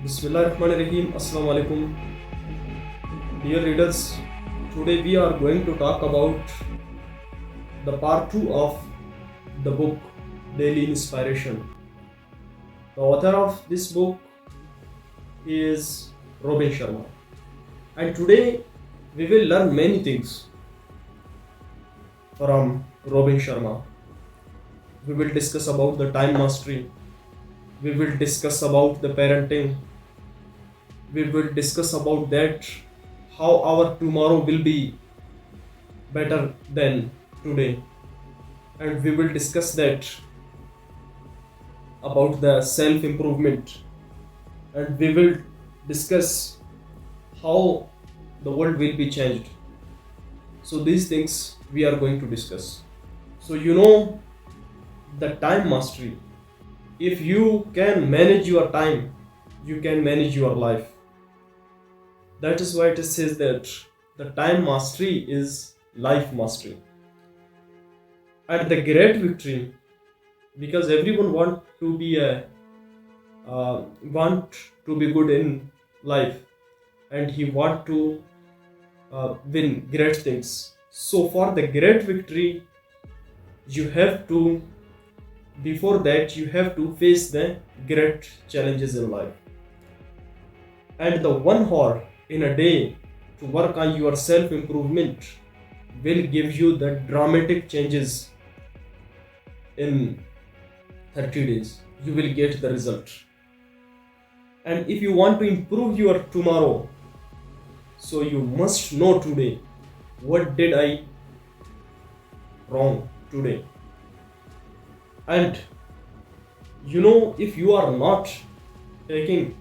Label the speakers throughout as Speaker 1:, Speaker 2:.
Speaker 1: Bismillahirrahmanirrahim. Assalamu alaikum. Dear readers, today we are going to talk about the part 2 of the book Daily Inspiration. The author of this book is Robin Sharma. And today we will learn many things from Robin Sharma. We will discuss about the time mastery. We will discuss about the parenting. We will discuss about that how our tomorrow will be better than today, and we will discuss that about the self improvement, and we will discuss how the world will be changed. So these things we are going to discuss. So the time mastery, if you can manage your time, you can manage your life. That is why it says that the time mastery is life mastery. And the great victory, because everyone want to be good in life, and he want to win great things. So for the great victory, you have to before that you have to face the great challenges in life. And the 1 hour in a day to work on your self improvement will give you the dramatic changes in 30 days. You will get the result. And if you want to improve your tomorrow, so you must know today, what did I wrong today? And if you are not taking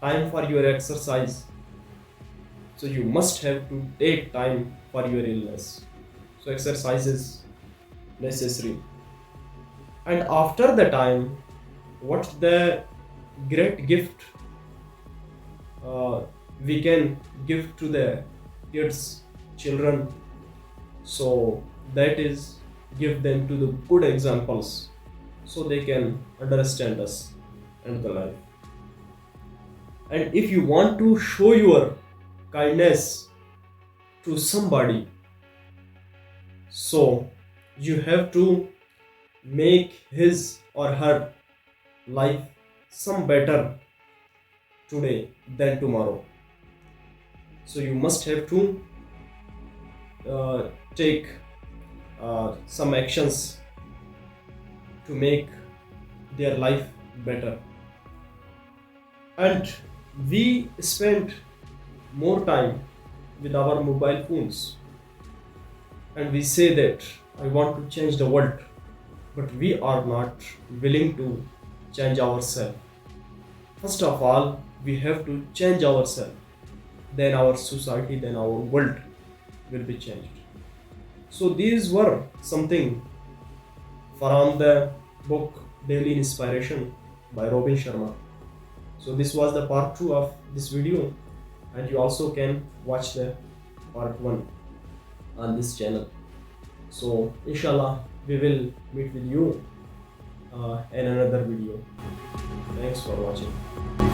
Speaker 1: time for your exercise, so you must have to take time for your illness. So exercise is necessary. And after the time, what the great gift we can give to the kids, children? So that is give them to the good examples, so they can understand us and the life. And if you want to show your kindness to somebody, so you have to make his or her life some better today than tomorrow. So you must have to take some actions to make their life better. And we spend more time with our mobile phones, and we say that I want to change the world, but we are not willing to change ourselves. First of all, we have to change ourselves, then our society, then our world will be changed. So these were something from the book Daily Inspiration by Robin Sharma. So this was the part 2 of this video, and you also can watch the part 1 on this channel. So inshallah we will meet with you in another video. Thanks for watching.